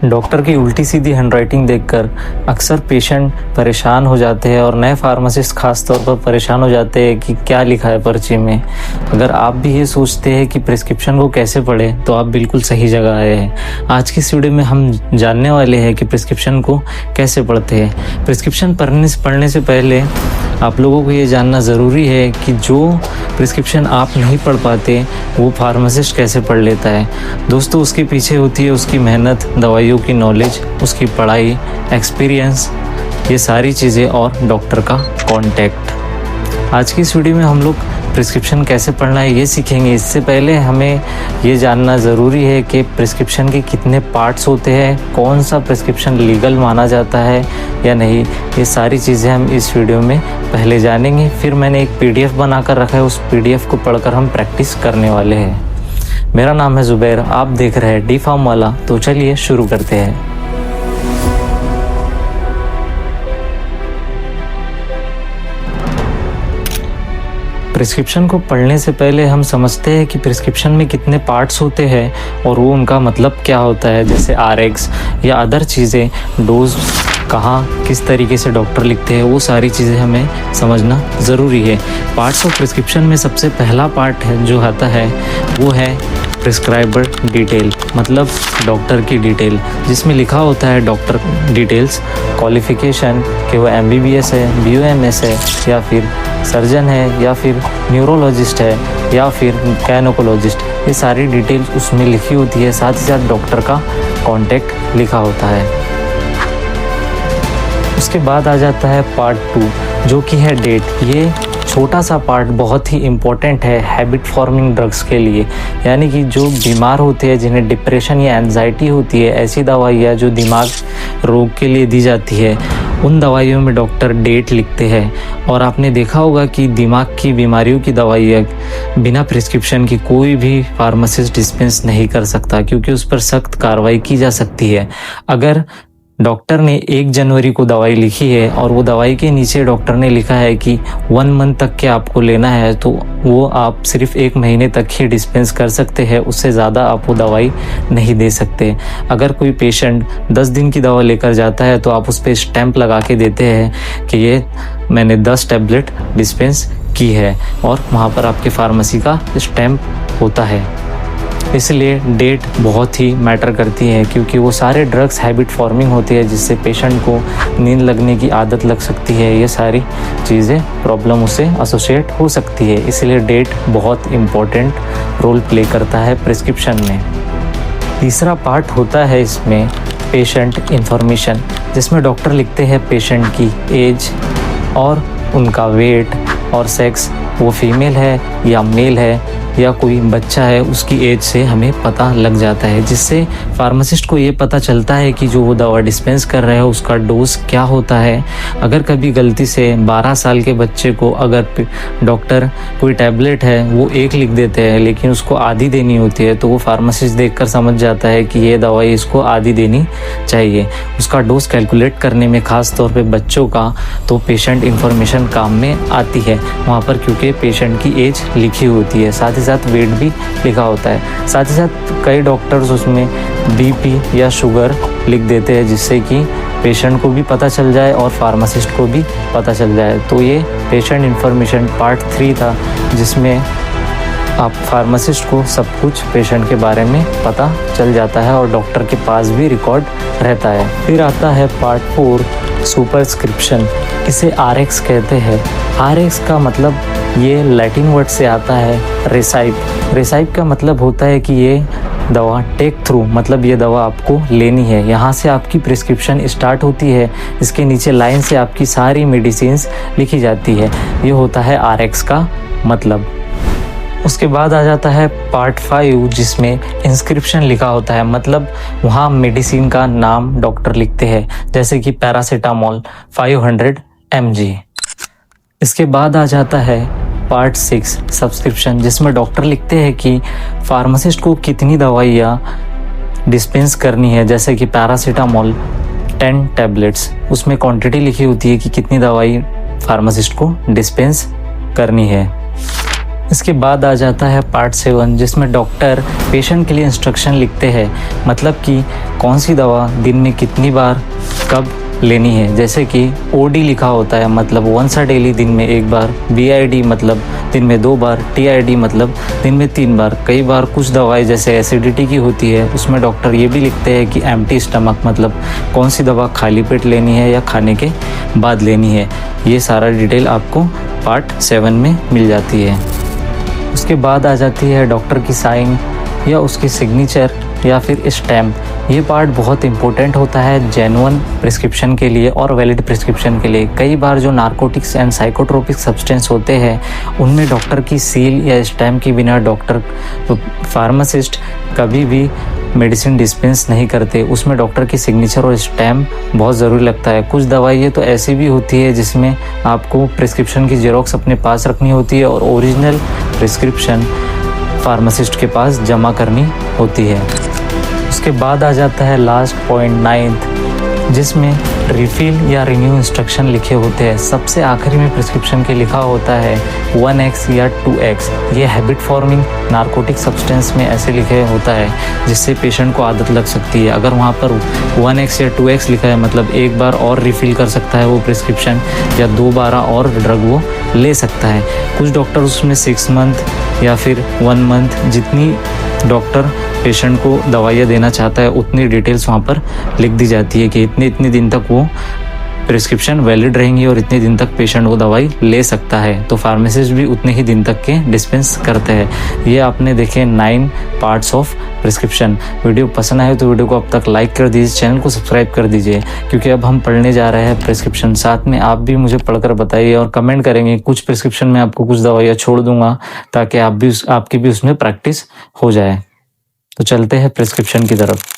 Doctor की उल्टी सीधी handwriting देखकर अक्सर पेशेंट परेशान हो जाते हैं और नए फार्मासिस्ट खास तौर पर परेशान हो जाते हैं कि क्या लिखा है पर्ची में। अगर आप भी ये सोचते हैं कि प्रिस्क्रिप्शन को कैसे पढ़ें तो आप बिल्कुल सही जगह आए हैं। आज की इस वीडियो में हम जानने वाले हैं कि प्रिस्क्रिप्शन को कैसे पढ़ते हैं। प्रिस्क्रिप्शन पढ़ने से पहले आप लोगों को ये जानना ज़रूरी है कि जो प्रिस्क्रिप्शन आप नहीं पढ़ पाते वो फार्मासिस्ट कैसे पढ़ लेता है। दोस्तों, उसके पीछे होती है उसकी मेहनत, दवाइयों की नॉलेज, उसकी पढ़ाई, एक्सपीरियंस, ये सारी चीज़ें और डॉक्टर का कॉन्टैक्ट। आज की इस वीडियो में हम लोग प्रिस्क्रिप्शन कैसे पढ़ना है ये सीखेंगे। इससे पहले हमें ये जानना ज़रूरी है कि प्रिस्क्रिप्शन के कितने पार्ट्स होते हैं, कौन सा प्रिस्क्रिप्शन लीगल माना जाता है या नहीं। ये सारी चीज़ें हम इस वीडियो में पहले जानेंगे। फिर मैंने एक PDF बनाकर रखा है, उस PDF को पढ़कर हम प्रैक्टिस करने वाले हैं। मेरा नाम है ज़ुबैर, आप देख रहे हैं D-Pharm वाला। तो चलिए शुरू करते हैं। प्रिस्क्रिप्शन को पढ़ने से पहले हम समझते हैं कि प्रिस्क्रिप्शन में कितने पार्ट्स होते हैं और वो उनका मतलब क्या होता है। जैसे RX या अदर चीज़ें, डोज कहाँ किस तरीके से डॉक्टर लिखते हैं, वो सारी चीज़ें हमें समझना ज़रूरी है। पार्ट्स ऑफ प्रिस्क्रिप्शन में सबसे पहला पार्ट है जो आता है वो है प्रिस्क्राइबर डिटेल, मतलब डॉक्टर की डिटेल, जिसमें लिखा होता है डॉक्टर डिटेल्स, क्वालिफ़िकेशन कि वो MBBS है, BOMS है या फिर सर्जन है या फिर न्यूरोलॉजिस्ट है या फिर गायनेकोलॉजिस्ट। ये सारी डिटेल्स उसमें लिखी होती है। साथ ही साथ डॉक्टर का कॉन्टैक्ट लिखा होता है। उसके बाद आ जाता है पार्ट 2 जो कि है डेट। ये छोटा सा पार्ट बहुत ही इम्पोर्टेंट है हैबिट फॉर्मिंग ड्रग्स के लिए, यानी कि जो बीमार होते हैं, जिन्हें डिप्रेशन या एंजाइटी होती है, ऐसी दवाइयाँ जो दिमाग रोग के लिए दी जाती है, उन दवाइयों में डॉक्टर डेट लिखते हैं। और आपने देखा होगा कि दिमाग की बीमारियों की दवाइयाँ बिना प्रिस्क्रिप्शन की कोई भी फार्मासिस्ट डिस्पेंस नहीं कर सकता, क्योंकि उस पर सख्त कार्रवाई की जा सकती है। अगर डॉक्टर ने 1 जनवरी को दवाई लिखी है और वो दवाई के नीचे डॉक्टर ने लिखा है कि 1 मंथ तक के आपको लेना है, तो वो आप सिर्फ 1 महीने तक ही डिस्पेंस कर सकते हैं, उससे ज़्यादा आप वो दवाई नहीं दे सकते। अगर कोई पेशेंट 10 दिन की दवा लेकर जाता है तो आप उस पर स्टैंप लगा के देते हैं कि ये मैंने 10 टैबलेट डिस्पेंस की है, और वहाँ पर आपके फार्मेसी का स्टैंप होता है। इसलिए डेट बहुत ही मैटर करती है, क्योंकि वो सारे ड्रग्स हैबिट फॉर्मिंग होती है जिससे पेशेंट को नींद लगने की आदत लग सकती है। ये सारी चीज़ें प्रॉब्लम उससे एसोसिएट हो सकती है। इसलिए डेट बहुत इम्पोर्टेंट रोल प्ले करता है प्रिस्क्रिप्शन में। तीसरा पार्ट होता है इसमें पेशेंट इंफॉर्मेशन, जिसमें डॉक्टर लिखते हैं पेशेंट की एज और उनका वेट और सेक्स, वो फीमेल है या मेल है या कोई बच्चा है, उसकी एज से हमें पता लग जाता है, जिससे फार्मासिस्ट को ये पता चलता है कि जो वो दवा डिस्पेंस कर रहे हैं उसका डोज क्या होता है। अगर कभी गलती से 12 साल के बच्चे को अगर डॉक्टर कोई टैबलेट है वो 1 लिख देते हैं लेकिन उसको आधी देनी होती है, तो वो फार्मासिस्ट देखकर समझ जाता है कि ये दवाई इसको आधी देनी चाहिए। उसका डोज कैलकुलेट करने में ख़ास तौर पे बच्चों का तो पेशेंट इंफॉर्मेशन काम में आती है वहाँ पर, क्योंकि पेशेंट की एज लिखी होती है, साथ ही साथ वेट भी लिखा होता है। साथ ही साथ कई डॉक्टर्स उसमें BP या शुगर लिख देते हैं, जिससे कि पेशेंट को भी पता चल जाए और फार्मासिस्ट को भी पता चल जाए। तो ये पेशेंट इंफॉर्मेशन पार्ट 3 था, जिसमें आप फार्मासिस्ट को सब कुछ पेशेंट के बारे में पता चल जाता है और डॉक्टर के पास भी रिकॉर्ड रहता है। फिर आता है पार्ट 4 सुपरस्क्रिप्शन। इसे RX कहते हैं। RX का मतलब ये लैटिन वर्ड से आता है रेसाइप। रेसाइप का मतलब होता है कि ये दवा टेक थ्रू, मतलब ये दवा आपको लेनी है। यहाँ से आपकी प्रिस्क्रिप्शन स्टार्ट होती है। इसके नीचे लाइन से आपकी सारी मेडिसिन्स लिखी जाती है। ये होता है RX का मतलब। उसके बाद आ जाता है पार्ट 5 जिसमें इंस्क्रिप्शन लिखा होता है, मतलब वहाँ मेडिसिन का नाम डॉक्टर लिखते हैं, जैसे कि पैरासीटामोल 500 mg। इसके बाद आ जाता है पार्ट 6 सब्सक्रिप्शन, जिसमें डॉक्टर लिखते हैं कि फार्मासिस्ट को कितनी दवाइयाँ डिस्पेंस करनी है, जैसे कि पैरासीटामोल 10 टैबलेट्स, उसमें क्वांटिटी लिखी होती है कि कितनी दवाई फार्मासिस्ट को डिस्पेंस करनी है। इसके बाद आ जाता है पार्ट 7, जिसमें डॉक्टर पेशेंट के लिए इंस्ट्रक्शन लिखते हैं, मतलब कि कौन सी दवा दिन में कितनी बार कब लेनी है। जैसे कि ओडी लिखा होता है मतलब वंस अ डेली, दिन में एक बार, बीआईडी मतलब दिन में 2 बार, टीआईडी मतलब दिन में 3 बार। कई बार कुछ दवाएं जैसे एसिडिटी की होती है, उसमें डॉक्टर ये भी लिखते हैं कि एम्प्टी स्टमक मतलब कौन सी दवा खाली पेट लेनी है या खाने के बाद लेनी है। ये सारा डिटेल आपको पार्ट 7 में मिल जाती है। उसके बाद आ जाती है डॉक्टर की साइन या उसकी सिग्नेचर या फिर स्टैम्प। ये पार्ट बहुत इंपॉर्टेंट होता है जेन्युइन प्रिस्क्रिप्शन के लिए और वैलिड प्रिस्क्रिप्शन के लिए। कई बार जो नार्कोटिक्स एंड साइकोट्रोपिक सब्सटेंस होते हैं उनमें डॉक्टर की सील या स्टैम्प के बिना डॉक्टर फार्मासिस्ट कभी भी मेडिसिन डिस्पेंस नहीं करते। उसमें डॉक्टर की सिग्नेचर और स्टैम्प बहुत ज़रूरी लगता है। कुछ दवाइयाँ तो ऐसी भी होती है जिसमें आपको प्रिस्क्रिप्शन की जेरोक्स अपने पास रखनी होती है और ओरिजिनल प्रिस्क्रिप्शन फार्मासिस्ट के पास जमा करनी होती है। उसके बाद आ जाता है लास्ट पॉइंट 9th, जिसमें रिफिल या रिन्यू इंस्ट्रक्शन लिखे होते हैं। सबसे आखिरी में प्रिस्क्रिप्शन के लिखा होता है 1x या 2x। ये हैबिट फॉर्मिंग नार्कोटिक सब्सटेंस में ऐसे लिखे होता है जिससे पेशेंट को आदत लग सकती है। अगर वहाँ पर 1x या 2x लिखा है मतलब एक बार और रिफिल कर सकता है वो प्रिस्क्रिप्शन, या 2 बार और ड्रग वो ले सकता है। कुछ डॉक्टर उसमें 6 मंथ या फिर 1 मंथ, जितनी डॉक्टर पेशेंट को दवाइयाँ देना चाहता है उतनी डिटेल्स वहाँ पर लिख दी जाती है कि इतने दिन तक वो प्रिस्क्रिप्शन वैलिड रहेंगी और इतने दिन तक पेशेंट वो दवाई ले सकता है। तो फार्मासिस्ट भी उतने ही दिन तक के डिस्पेंस करते हैं। ये आपने देखे 9 पार्ट्स ऑफ प्रिस्क्रिप्शन। वीडियो पसंद आए तो वीडियो को अब तक लाइक कर दीजिए, चैनल को सब्सक्राइब कर दीजिए, क्योंकि अब हम पढ़ने जा रहे हैं प्रिस्क्रिप्शन। साथ में आप भी मुझे पढ़कर बताइए और कमेंट करेंगे। कुछ प्रिस्क्रिप्शन में आपको कुछ दवाइयाँ छोड़ दूंगा ताकि आपकी भी उसमें प्रैक्टिस हो जाए। तो चलते हैं प्रिस्क्रिप्शन की तरफ।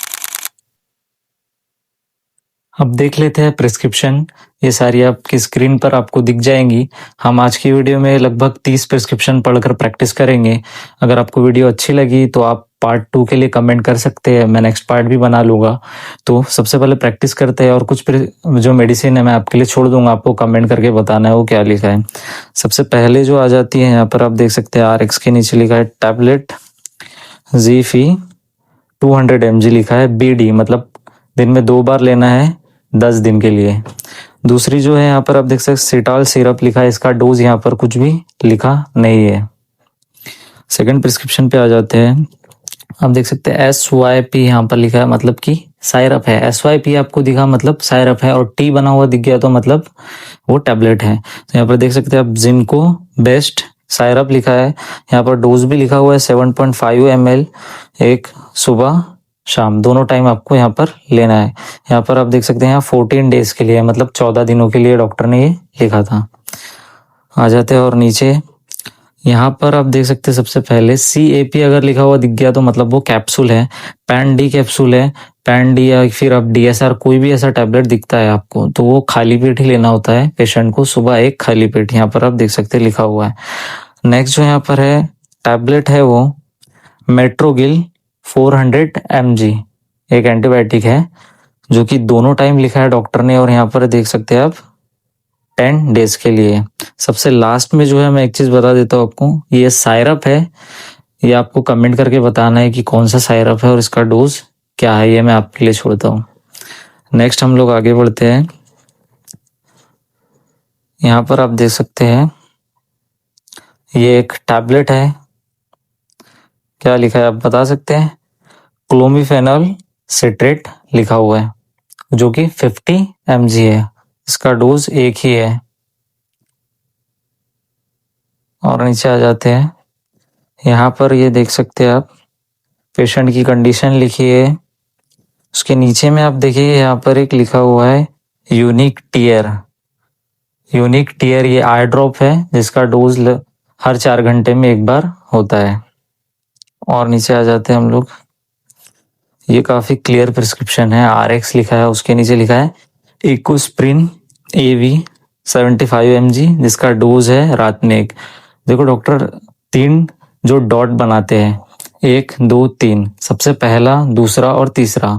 अब देख लेते हैं प्रिस्क्रिप्शन। ये सारी आपकी स्क्रीन पर आपको दिख जाएंगी। हम आज की वीडियो में लगभग 30 प्रिस्क्रिप्शन पढ़कर प्रैक्टिस करेंगे। अगर आपको वीडियो अच्छी लगी तो आप पार्ट 2 के लिए कमेंट कर सकते हैं, मैं नेक्स्ट पार्ट भी बना लूँगा। तो सबसे पहले प्रैक्टिस करते हैं और कुछ जो मेडिसिन है मैं आपके लिए छोड़ दूंगा, आपको कमेंट करके बताना है वो क्या लिखा है। सबसे पहले जो आ जाती है यहाँ पर आप देख सकते हैं RX के नीचे लिखा है टैबलेट ज़ीफी 200 mg लिखा है BD, मतलब दिन में 2 बार लेना है 10 दिन के लिए। दूसरी जो है यहाँ पर आप देख सकते हैं सिटाल सिरप लिखा है, इसका डोज यहाँ पर कुछ भी लिखा नहीं है। सेकंड प्रिस्क्रिप्शन पे आ जाते हैं। आप देख सकते हैं SYP यहाँ पर लिखा है, मतलब कि सायरप है। SYP आपको दिखा मतलब सायरप है, और T बना हुआ दिख गया तो मतलब वो टैबलेट है। तो यहाँ पर देख सकते हैं आप जिनको बेस्ट सायरप लिखा है, यहाँ पर डोज भी लिखा हुआ है 7.5 ml, एक सुबह शाम दोनों टाइम आपको यहाँ पर लेना है। यहाँ पर आप देख सकते हैं यहाँ 14 डेज के लिए, मतलब 14 दिनों के लिए डॉक्टर ने ये लिखा था। आ जाते हैं और नीचे यहाँ पर आप देख सकते हैं सबसे पहले CAP अगर लिखा हुआ दिख गया तो मतलब वो कैप्सूल है। पैन डी कैप्सूल है, पैन डी या फिर अब DSR कोई भी ऐसा टैबलेट दिखता है आपको तो वो खाली पेट ही लेना होता है पेशेंट को, सुबह एक खाली पेट। यहाँ पर आप देख सकते हैं लिखा हुआ है। नेक्स्ट जो यहाँ पर है टैबलेट है वो मेट्रोगिल 400 mg, एक एंटीबायोटिक है जो कि दोनों टाइम लिखा है डॉक्टर ने, और यहाँ पर देख सकते हैं आप 10 डेज के लिए। सबसे लास्ट में जो है मैं एक चीज बता देता हूँ आपको, ये सायरप है, ये आपको कमेंट करके बताना है कि कौन सा सायरप है और इसका डोज क्या है, ये मैं आपके लिए छोड़ता हूँ। नेक्स्ट हम लोग आगे बढ़ते हैं। यहाँ पर आप देख सकते हैं ये एक टैबलेट है, क्या लिखा है आप बता सकते हैं? क्लोमिफेनॉल सिट्रेट लिखा हुआ है जो कि 50 mg है, इसका डोज एक ही है। और नीचे आ जाते हैं, यहाँ पर ये देख सकते हैं आप पेशेंट की कंडीशन लिखी है, उसके नीचे में आप देखिए यहाँ पर एक लिखा हुआ है यूनिक टीयर। यूनिक टीयर ये आई ड्रॉप है जिसका डोज हर 4 घंटे में एक बार होता है। और नीचे आ जाते हैं हम लोग, ये काफी क्लियर प्रिस्क्रिप्शन है, RX लिखा है, उसके नीचे लिखा है इकोस्प्रिन AV 75 mg जिसका डोज है रात में एक। देखो डॉक्टर 3 जो डॉट बनाते हैं, 1 2 3, सबसे पहला दूसरा और तीसरा।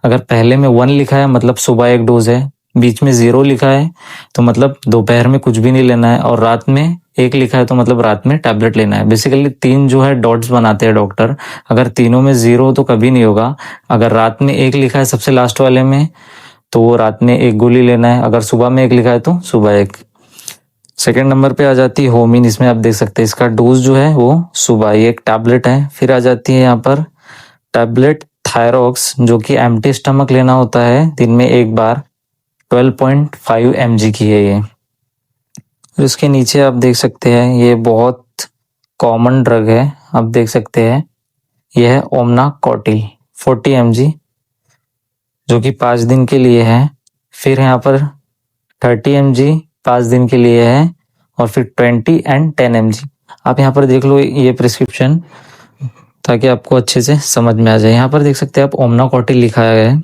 अगर पहले में 1 लिखा है मतलब सुबह एक डोज है, बीच में 0 लिखा है तो मतलब दोपहर में कुछ भी नहीं लेना है, और रात में 1 लिखा है तो मतलब रात में टैबलेट लेना है। बेसिकली 3 जो है डॉट्स बनाते हैं डॉक्टर, अगर तीनों में 0 हो तो कभी नहीं होगा। अगर रात में 1 लिखा है सबसे लास्ट वाले में तो वो रात में 1 गोली लेना है, अगर सुबह में 1 लिखा है तो सुबह 1। सेकेंड नंबर पे आ जाती है होमिन, इसमें आप देख सकते हैं इसका डोज जो है वो सुबह, ये एक टैबलेट है। फिर आ जाती है यहाँ पर टैबलेट थायरॉक्स, जो कि एम्प्टी स्टमक लेना होता है दिन में 1 बार, 12.5 mg की है ये। फिर उसके नीचे आप देख सकते हैं ये बहुत कॉमन ड्रग है, आप देख सकते हैं यह है ओमना कॉटिल 40 mg, जो कि 5 दिन के लिए है। फिर यहाँ पर 30 mg 5 दिन के लिए है, और फिर 20 एंड 10 mg। आप यहाँ पर देख लो ये प्रिस्क्रिप्शन, ताकि आपको अच्छे से समझ में आ जाए। यहाँ पर देख सकते हैं आप ओमना कॉटिल लिखा है।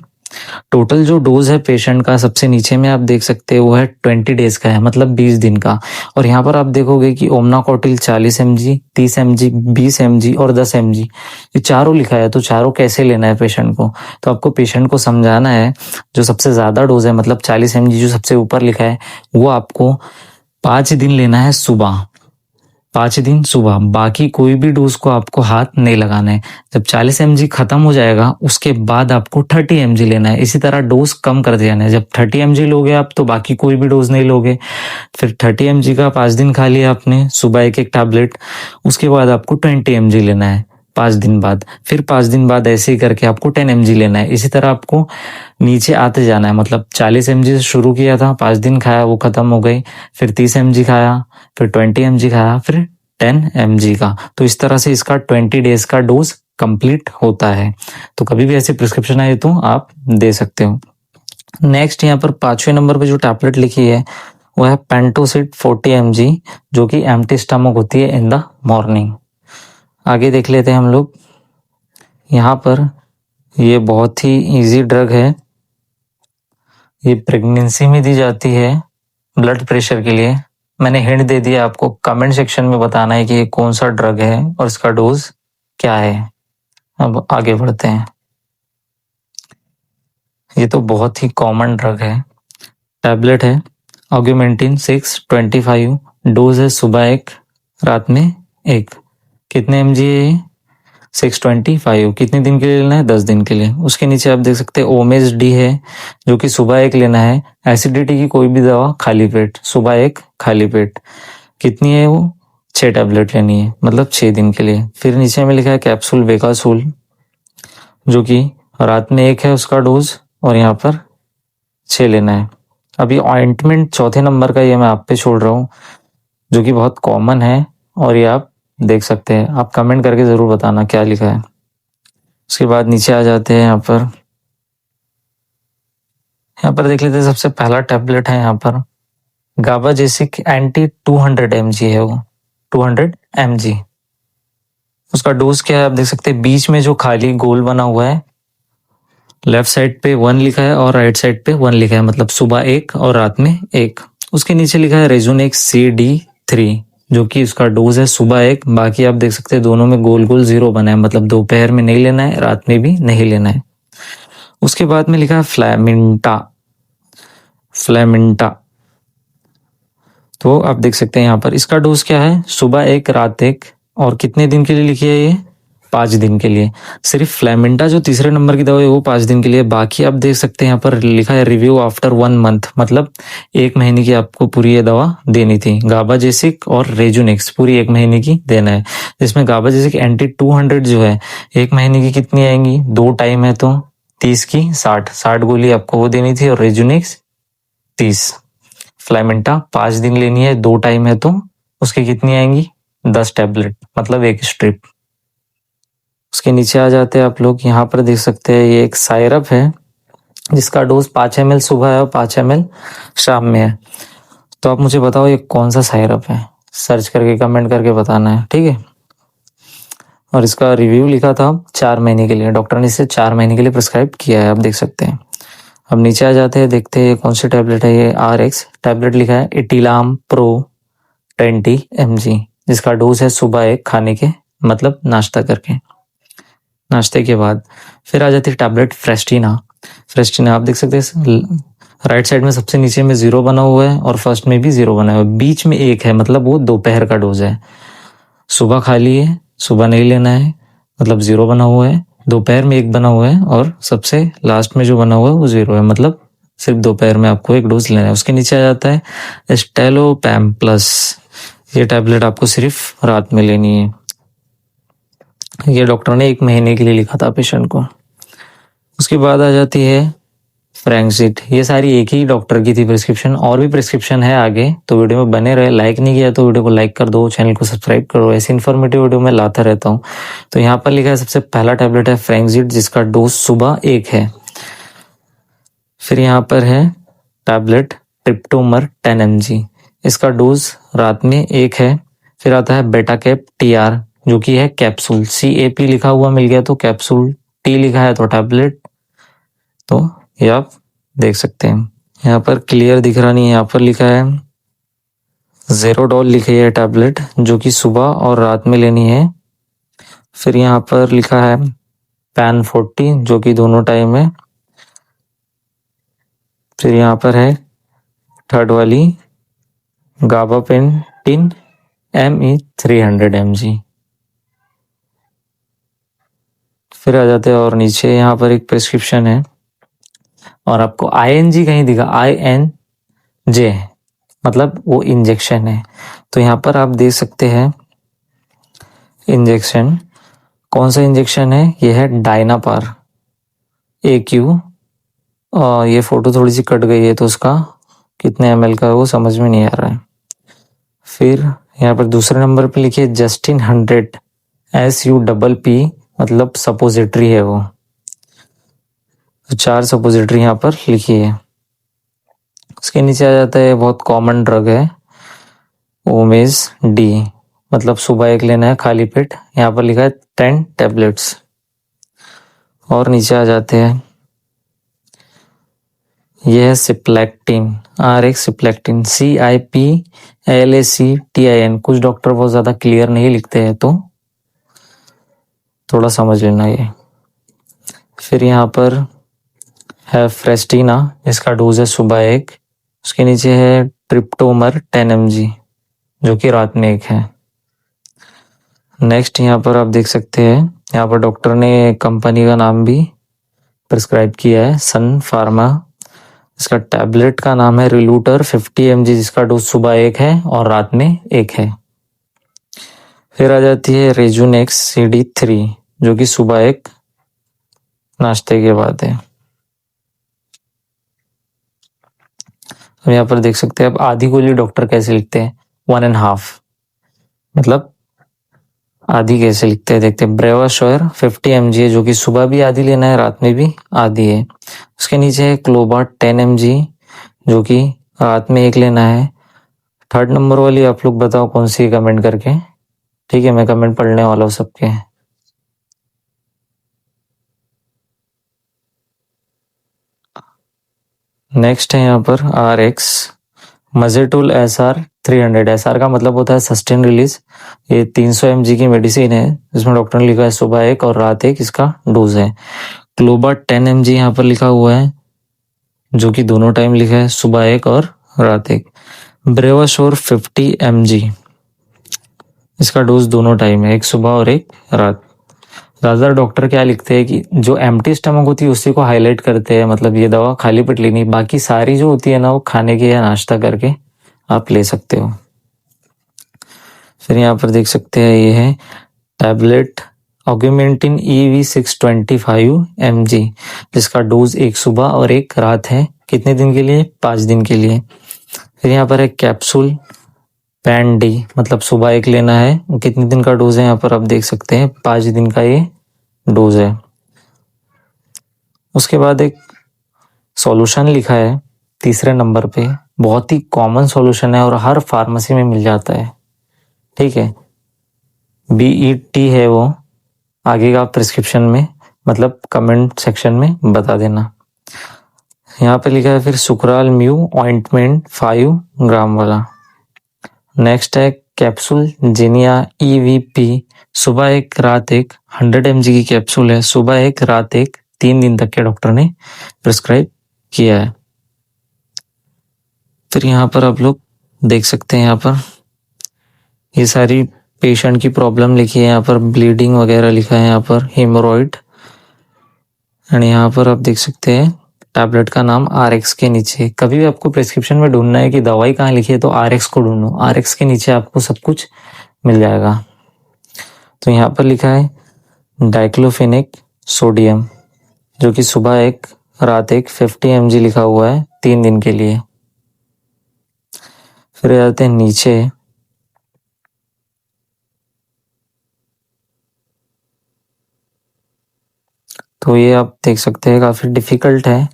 टोटल जो डोज है पेशेंट का सबसे नीचे में आप देख सकते हैं वो है 20 डेज का है, मतलब 20 दिन का। और यहाँ पर आप देखोगे कि ओमना कॉटिल 40 mg, 30 mg, 20 mg और 10 mg, ये चारों लिखा है। तो चारों कैसे लेना है पेशेंट को, तो आपको पेशेंट को समझाना है जो सबसे ज़्यादा डोज है, मतलब 40 mg जो सबसे ऊपर लिखा है, वो आपको 5 दिन लेना है सुबह, 5 दिन सुबह। बाकी कोई भी डोज को आपको हाथ नहीं लगाना है। जब 40 mg खत्म हो जाएगा उसके बाद आपको 30 mg लेना है। इसी तरह डोज कम कर देना है। जब 30 mg लोगे आप तो बाकी कोई भी डोज नहीं लोगे। फिर 30 mg का 5 दिन खा लिया आपने, सुबह 1 टैबलेट, उसके बाद आपको 20 mg लेना है 5 दिन बाद। फिर 5 दिन बाद ऐसे ही करके आपको 10 mg लेना है। इसी तरह आपको नीचे आते जाना है, मतलब 40 mg से शुरू किया था, 5 दिन खाया वो खत्म हो गई, फिर 30 mg खाया, फिर 20 mg खाया, फिर 10 mg का। तो इस तरह से इसका 20 डेज का डोज कंप्लीट होता है। तो कभी भी ऐसी प्रिस्क्रिप्शन आए तो आप दे सकते हो। नेक्स्ट यहाँ पर 5वें नंबर पे जो टैबलेट लिखी है वो है पेंटोसिड 40 mg, जो कि एम्प्टी स्टमक होती है इन द मॉर्निंग। आगे देख लेते हैं हम लोग। यहाँ पर ये बहुत ही इजी ड्रग है, ये प्रेगनेंसी में दी जाती है ब्लड प्रेशर के लिए। मैंने हिंट दे दिया आपको, कमेंट सेक्शन में बताना है कि ये कौन सा ड्रग है और इसका डोज क्या है। अब आगे बढ़ते हैं। ये तो बहुत ही कॉमन ड्रग है, टैबलेट है ऑग्यूमेंटिन 625, डोज है सुबह 1 रात में 1। कितने mg है ये? 625। कितने दिन के लिए लेना है? 10 दिन के लिए। उसके नीचे आप देख सकते हैं ओमेज डी है, जो कि सुबह 1 लेना है। एसिडिटी की कोई भी दवा खाली पेट, सुबह 1 खाली पेट। कितनी है वो? 6 टैबलेट लेनी है, मतलब 6 दिन के लिए। फिर नीचे में लिखा है कैप्सूल वेगासूल, जो कि रात में 1 है उसका डोज, और यहाँ पर 6 लेना है। अभी ऑइंटमेंट चौथे नंबर का ये मैं आप पे छोड़ रहा हूँ, जो कि बहुत कॉमन है, और ये आप देख सकते हैं। आप कमेंट करके ज़रूर बताना क्या लिखा है। उसके बाद नीचे आ जाते हैं। यहाँ पर देख लेते हैं। सबसे पहला टैबलेट है यहाँ पर गाबाजेसिक एंटी 200 mg है वो, 200 mg। उसका डोज क्या है आप देख सकते हैं। बीच में जो खाली गोल बना हुआ है, लेफ्ट साइड पे 1 लिखा है और राइट साइड पे 1 लिखा है, मतलब सुबह 1 और रात में 1। उसके नीचे लिखा है रेजोनेक्स CD3, जो कि उसका डोज है सुबह 1। बाकी आप देख सकते हैं दोनों में गोल गोल 0 बना है, मतलब दोपहर में नहीं लेना है, रात में भी नहीं लेना है। उसके बाद में लिखा है फ्लैमिंटा, तो आप देख सकते हैं यहाँ पर इसका डोज क्या है, सुबह 1 रात 1। और कितने दिन के लिए लिखी है ये? 5 दिन के लिए। सिर्फ फ्लैमिंटा जो तीसरे नंबर की दवा है वो 5 दिन के लिए। बाकी आप देख सकते हैं यहाँ पर लिखा है रिव्यू आफ्टर 1 मंथ, मतलब 1 महीने की आपको पूरी ये दवा देनी थी। गाबाजेसिक और रेजुनेक्स पूरी 1 महीने की देना है, जिसमें गाबाजेसिक एंटी 200 जो है 1 महीने की कितनी आएंगी? 2 टाइम है तो 30 की 60 गोली आपको वो देनी थी, और रेजुनेक्स 30। फ्लैमिंटा 5 दिन लेनी है, 2 टाइम है तो उसकी कितनी आएंगी? 10 टैबलेट, मतलब 1 स्ट्रिप। उसके नीचे आ जाते हैं आप लोग। यहाँ पर देख सकते हैं ये एक सायरप है, जिसका डोज 5 ml सुबह है और 5 ml शाम में है। तो आप मुझे बताओ ये कौन सा सायरप है? सर्च करके कमेंट करके बताना है, ठीक है। और इसका रिव्यू लिखा था 4 महीने के लिए, डॉक्टर ने इसे 4 महीने के लिए प्रिस्क्राइब किया है, आप देख सकते हैं। अब नीचे आ जाते हैं, देखते हैं कौन सी टैबलेट है। ये RX टैबलेट लिखा है इटिलाम प्रो 20 mg, जिसका डोज है सुबह 1 खाने के, मतलब नाश्ता करके, नाश्ते के बाद। फिर आ जाती है टैबलेट फ्रेस्टिना। आप देख सकते हैं राइट साइड में सबसे नीचे में 0 बना हुआ है और फर्स्ट में भी 0 बना हुआ है, बीच में 1 है, मतलब वो दोपहर का डोज है। सुबह खाली है, सुबह नहीं लेना है, मतलब 0 बना हुआ है। दोपहर में 1 बना हुआ है और सबसे लास्ट में जो बना हुआ है वो 0 है, मतलब सिर्फ दोपहर में आपको 1 डोज लेना है। उसके नीचे आ जाता है स्टेलोपैम प्लस, ये टैबलेट आपको सिर्फ रात में लेनी है। ये डॉक्टर ने 1 महीने के लिए लिखा था पेशेंट को। उसके बाद आ जाती है फ्रैंक्सिट, ये सारी एक ही डॉक्टर की थी प्रिस्क्रिप्शन, और भी प्रिस्क्रिप्शन है आगे, तो वीडियो में बने रहे। लाइक नहीं किया तो वीडियो को लाइक कर दो, चैनल को सब्सक्राइब करो, ऐसी इन्फॉर्मेटिव वीडियो मैं लाता रहता हूँ। तो यहाँ पर लिखा है सबसे पहला टैबलेट है फ्रैंक्सिट, जिसका डोज सुबह 1 है। फिर यहाँ पर है टैबलेट ट्रिप्टोमर 10 mg, इसका डोज रात में 1 है। फिर आता है बेटाकैप TR, जो कि है कैप्सूल, CAP लिखा हुआ मिल गया तो कैप्सूल, T लिखा है तो टैबलेट, तो ये आप देख सकते हैं। यहाँ पर क्लियर दिख रहा नहीं है, यहाँ पर लिखा है ज़ेरोडॉल लिखी है टैबलेट, जो कि सुबह और रात में लेनी है। फिर यहाँ पर लिखा है पैन 40, जो कि दोनों टाइम है। फिर यहाँ पर है थर्ड वाली गाबापेंटिन ME 300 mg। फिर आ जाते हैं और नीचे यहाँ पर एक प्रिस्क्रिप्शन है और आपको ING कहीं दिखा, INJ मतलब वो इंजेक्शन है। तो यहाँ पर आप देख सकते हैं इंजेक्शन, कौन सा इंजेक्शन है, ये है डायनापार AQ। ये फोटो थोड़ी सी कट गई है तो उसका कितने ml का है वो समझ में नहीं आ रहा है। फिर यहाँ पर दूसरे नंबर पे लिखिए जस्टिन 100 SUPP, मतलब सपोजिटरी है वो, तो 4 सपोजिटरी यहाँ पर लिखी है। उसके नीचे आ जाता है बहुत कॉमन ड्रग है ओमेज D, मतलब सुबह 1 लेना है खाली पेट, यहाँ पर लिखा है 10 टैबलेट्स। और नीचे आ जाते हैं, यह है सिप्लेक्टिन, RX सिप्लेक्टिन, CIPLACTIN। कुछ डॉक्टर बहुत ज़्यादा क्लियर नहीं लिखते हैं तो थोड़ा समझ लेना ये। फिर यहाँ पर है फ्रेस्टिना, इसका डोज है सुबह 1। उसके नीचे है ट्रिप्टोमर 10 mg, जो कि रात में 1 है। नेक्स्ट यहाँ पर आप देख सकते हैं, यहाँ पर डॉक्टर ने कंपनी का नाम भी प्रिस्क्राइब किया है, सन फार्मा। इसका टैबलेट का नाम है रिलूटर 50 mg, जिसका डोज सुबह 1 है और रात में 1 है। फिर आ जाती है रेजुनेक्स CD3, जो कि सुबह 1 नाश्ते के बाद है। अब यहाँ पर देख सकते हैं अब आधी गोली डॉक्टर कैसे लिखते हैं, 1.5, मतलब आधी कैसे लिखते हैं देखते हैं। ब्रेवाशोर 50 mg है, जो कि सुबह भी आधी लेना है, रात में भी आधी है। उसके नीचे है क्लोबार्ट 10 mg, जो कि रात में 1 लेना है। थर्ड नंबर वाली आप लोग बताओ कौन सी, कमेंट करके, ठीक है, मैं कमेंट पढ़ने वाला हूँ सबके। नेक्स्ट है यहाँ पर RX मजेटुल SR 300। SR का मतलब होता है सस्टेन रिलीज। ये 300 mg की मेडिसिन है, जिसमें डॉक्टर ने लिखा है सुबह 1 और रात 1 इसका डोज है। क्लोबार्ट 10 mg यहाँ पर लिखा हुआ है, जो कि दोनों टाइम लिखा है सुबह 1 और रात 1। ब्रेवाशोर 50 mg, इसका डोज दोनों टाइम है, 1 सुबह और 1 रात। ज़्यादातर डॉक्टर क्या लिखते हैं कि जो एम्प्टी स्टमक होती है उसी को हाईलाइट करते हैं, मतलब ये दवा खाली पेट लेनी, बाकी सारी जो होती है ना वो खाने के या नाश्ता करके आप ले सकते हो। फिर यहाँ पर देख सकते हैं ये है टैबलेट ऑग्मेंटिन EV625 mg, जिसका डोज 1 सुबह और 1 रात है। कितने दिन के लिए, 5 दिन के लिए। फिर यहाँ पर है कैप्सूल पैन D, मतलब सुबह 1 लेना है। कितने दिन का डोज है यहाँ पर आप देख सकते हैं, 5 दिन का ये डोज है। उसके बाद एक सॉल्यूशन लिखा है तीसरे नंबर पे, बहुत ही कॉमन सॉल्यूशन है और हर फार्मेसी में मिल जाता है, ठीक है। BET है वो, आगे का प्रिस्क्रिप्शन में, मतलब कमेंट सेक्शन में बता देना। यहाँ पे लिखा है फिर सुक्राल म्यू ऑइंटमेंट 5 ग्राम वाला। नेक्स्ट है कैप्सूल जेनिया EVP, सुबह 1 रात 1, 100 mg की कैप्सूल है, सुबह 1 रात 1, 3 दिन तक के डॉक्टर ने प्रिस्क्राइब किया है। फिर यहाँ पर आप लोग देख सकते हैं, यहाँ पर ये सारी पेशेंट की प्रॉब्लम लिखी है, यहाँ पर ब्लीडिंग वगैरह लिखा है, यहाँ पर हेमोरॉइड, एंड यहाँ पर आप देख सकते हैं टैबलेट का नाम RX के नीचे। कभी भी आपको प्रिस्क्रिप्शन में ढूंढना है कि दवाई कहाँ लिखी है तो RX को ढूंढो, RX के नीचे आपको सब कुछ मिल जाएगा। तो यहाँ पर लिखा है डाइक्लोफेनेक सोडियम, जो कि सुबह 1 रात 1 50 mg लिखा हुआ है 3 दिन के लिए। फिर जाते हैं नीचे, तो ये आप देख सकते हैं काफी डिफिकल्ट है।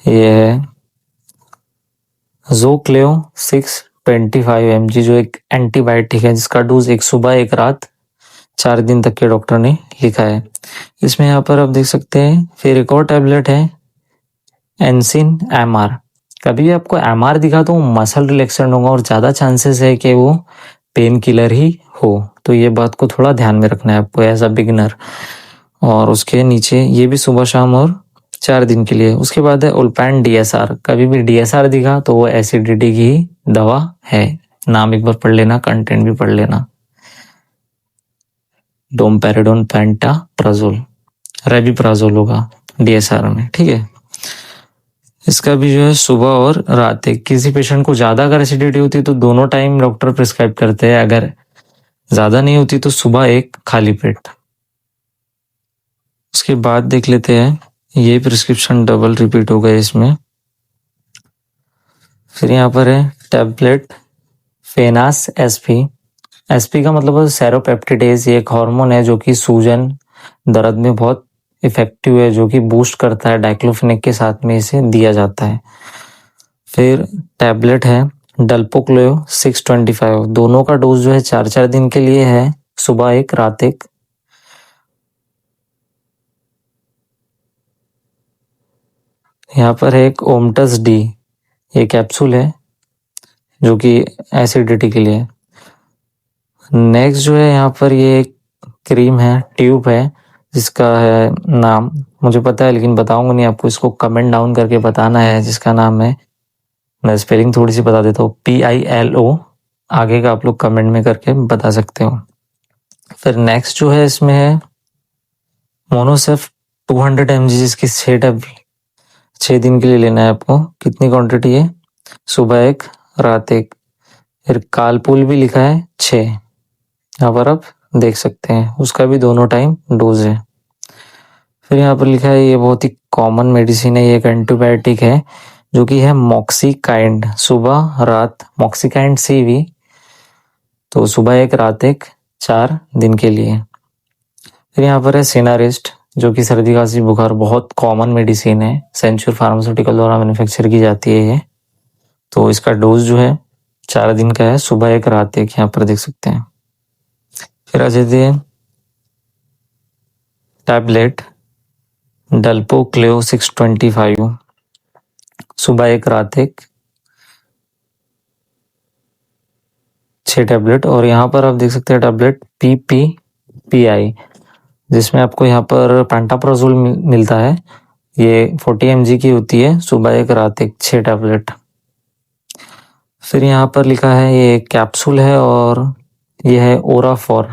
ये है ज़ोक्लेओ 625 mg, जो एक एंटीबायोटिक है जिसका डोज 1 सुबह 1 रात 4 दिन तक के डॉक्टर ने लिखा है। इसमें यहाँ पर आप देख सकते हैं। फिर एक और टैबलेट है एनसिन MR। कभी भी आपको MR दिखा तो मसल रिलैक्सेंट होगा और ज़्यादा चांसेस है कि वो पेन किलर ही हो, तो ये बात को थोड़ा ध्यान में रखना है आपको एज अ बिगिनर। और उसके नीचे ये भी सुबह शाम और 4 दिन के लिए। उसके बाद है उल्पैन DSR। कभी भी DSR दिखा तो वो एसिडिटी की दवा है। नाम एक बार पढ़ लेना, कंटेंट भी पढ़ लेना। डोमपेराडोन पेंटाप्राजोल, रेबिप्राजोल होगा DSR में, ठीक है। इसका भी जो है सुबह और रात एक। किसी पेशेंट को ज्यादा अगर एसिडिटी होती है तो दोनों टाइम डॉक्टर प्रिस्क्राइब करते हैं, अगर ज्यादा नहीं होती तो सुबह 1 खाली पेट। उसके बाद देख लेते हैं, ये प्रिस्क्रिप्शन डबल रिपीट हो गए इसमें। फिर यहाँ पर है टैबलेट फेनास SP। SP का मतलब है सेरोपेप्टिडेज। ये एक हार्मोन है जो कि सूजन दर्द में बहुत इफेक्टिव है, जो कि बूस्ट करता है। डाइक्लोफेनेक के साथ में इसे दिया जाता है। फिर टैबलेट है डल्पोक्लेओ 625। दोनों का डोज जो है 4-4 दिन के लिए है, सुबह 1 रात 1। यहाँ पर है एक ओमटस D, ये कैप्सूल है जो कि एसिडिटी के लिए। नेक्स्ट जो है यहाँ पर ये एक क्रीम है, ट्यूब है, जिसका है नाम मुझे पता है लेकिन बताऊंगा नहीं आपको, इसको कमेंट डाउन करके बताना है। जिसका नाम है, मैं स्पेलिंग थोड़ी सी बता देता हूँ, PILO। आगे का आप लोग कमेंट में करके बता सकते हो। फिर नेक्स्ट जो है इसमें है मोनोसेफ 200 mg, जिसकी 6 दिन के लिए लेना है आपको। कितनी क्वांटिटी है? सुबह 1 रात 1। फिर कालपुल भी लिखा है 6, यहाँ पर आप देख सकते हैं, उसका भी दोनों टाइम डोज है। फिर यहाँ पर लिखा है, ये बहुत ही कॉमन मेडिसिन है, ये एक एंटीबायोटिक है जो कि है मॉक्सिकाइंड। सुबह रात मॉक्सिकाइंड CV, तो सुबह 1 रात 1 4 दिन के लिए। फिर यहाँ पर है सिनारिस्ट, जो कि सर्दी खांसी बुखार बहुत कॉमन मेडिसिन है, सेंचुर फार्मास्यूटिकल द्वारा मैन्युफैक्चर की जाती है ये। तो इसका डोज जो है 4 दिन का है, सुबह 1 रात 1, यहाँ पर देख सकते हैं। फिर आ जाती है टैबलेट डल्पोक्लेओ 625, सुबह 1 रात 1, 6 टैबलेट। और यहाँ पर आप देख सकते हैं टैबलेट PPPI, जिसमें आपको यहाँ पर पेंटाप्राजोल मिलता है। ये 40 mg की होती है, सुबह 1 रात 1, 6 टैबलेट। फिर यहाँ पर लिखा है, ये कैप्सूल है और ये है ओराफॉर,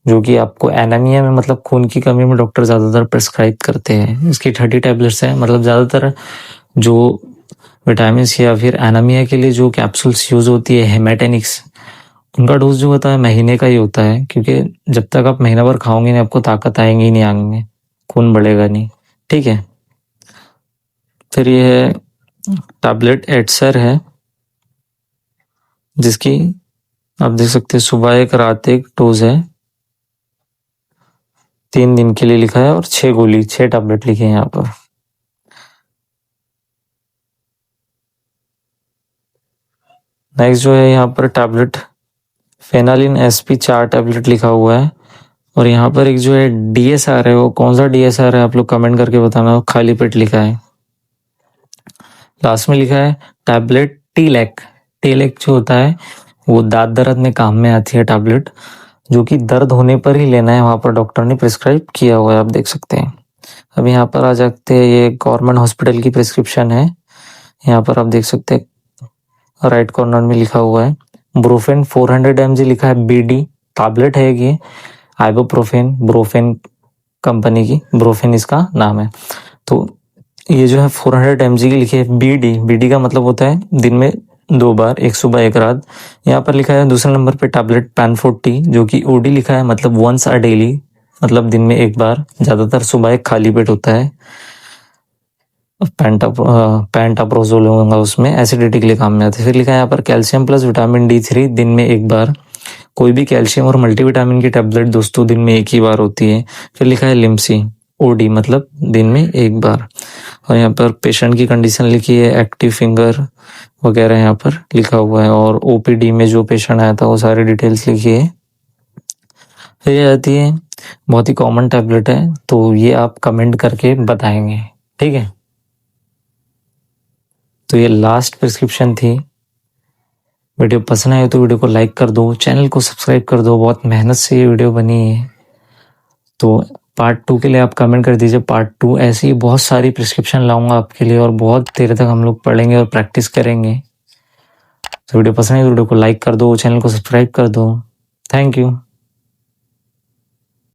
जो कि आपको एनीमिया में, मतलब खून की कमी में डॉक्टर ज़्यादातर प्रिस्क्राइब करते हैं। इसकी 30 टैबलेट्स हैं। मतलब ज़्यादातर जो विटामिन या फिर एनीमिया के लिए जो कैप्सूल्स यूज़ होती है, हेमेटेनिक्स, उनका डोज जो होता है महीने का ही होता है, क्योंकि जब तक आप महीना भर खाओगे नहीं आपको ताकत आएगी नहीं आंग में, खून बढ़ेगा नहीं, ठीक है। फिर ये है टैबलेट एडसर है, जिसकी आप देख सकते हैं सुबह 1 रात 1 डोज है, 3 दिन के लिए लिखा है और 6 गोली 6 टैबलेट लिखे हैं यहाँ पर। नेक्स्ट जो है यहाँ पर टैबलेट फेनालिन SP 4 टैबलेट लिखा हुआ है। और यहाँ पर एक जो है DSR है, वो कौन सा DSR है आप लोग कमेंट करके बताना, खाली पेट लिखा है। लास्ट में लिखा है टैबलेट टीलेक। टीलेक जो होता है वो दांत दर्द में काम में आती है टैबलेट, जो कि दर्द होने पर ही लेना है, वहाँ पर डॉक्टर ने प्रिस्क्राइब किया हुआ है, आप देख सकते हैं। अब यहाँ पर आ जाते हैं, ये गवर्नमेंट हॉस्पिटल की प्रिस्क्रिप्शन है। यहाँ पर आप देख सकते हैं राइट कॉर्नर में लिखा हुआ है ब्रोफेन 400 mg लिखा है, BD टैबलेट है ये, आइबुप्रोफेन ब्रोफेन कंपनी की, ब्रोफेन इसका नाम है। तो ये जो है 400 mg की लिखी है BD का मतलब होता है दिन में 2 बार, एक सुबह एक रात। यहाँ पर लिखा है दूसरे नंबर पे टैबलेट PAN40 जो कि OD लिखा है, मतलब वंस अ डेली, मतलब दिन में एक बार, ज़्यादातर सुबह एक खाली पेट होता है। पेंटाप्रोजोल होगा उसमें, एसिडिटी के लिए काम में आता है। फिर लिखा है यहाँ पर कैल्शियम प्लस विटामिन D3 दिन में एक बार। कोई भी कैल्शियम और मल्टीविटामिन की टैबलेट दोस्तों दिन में एक ही बार होती है। फिर लिखा है लिम्सी OD मतलब दिन में एक बार। और यहाँ पर पेशेंट की कंडीशन लिखी है, एक्टिव फिंगर वगैरह यहाँ पर लिखा हुआ है, और OPD में जो पेशेंट आया था वो सारी डिटेल्स लिखी है। फिर ये आती है बहुत ही कॉमन टैबलेट है, तो ये आप कमेंट करके बताएंगे, ठीक है। तो ये लास्ट प्रिस्क्रिप्शन थी। वीडियो पसंद आए तो वीडियो को लाइक कर दो, चैनल को सब्सक्राइब कर दो, बहुत मेहनत से ये वीडियो बनी है। तो पार्ट 2 के लिए आप कमेंट कर दीजिए पार्ट 2। ऐसी बहुत सारी प्रिस्क्रिप्शन लाऊंगा आपके लिए और बहुत देर तक हम लोग पढ़ेंगे और प्रैक्टिस करेंगे। तो वीडियो पसंद है तो वीडियो को लाइक कर दो, चैनल को सब्सक्राइब कर दो। Thank you.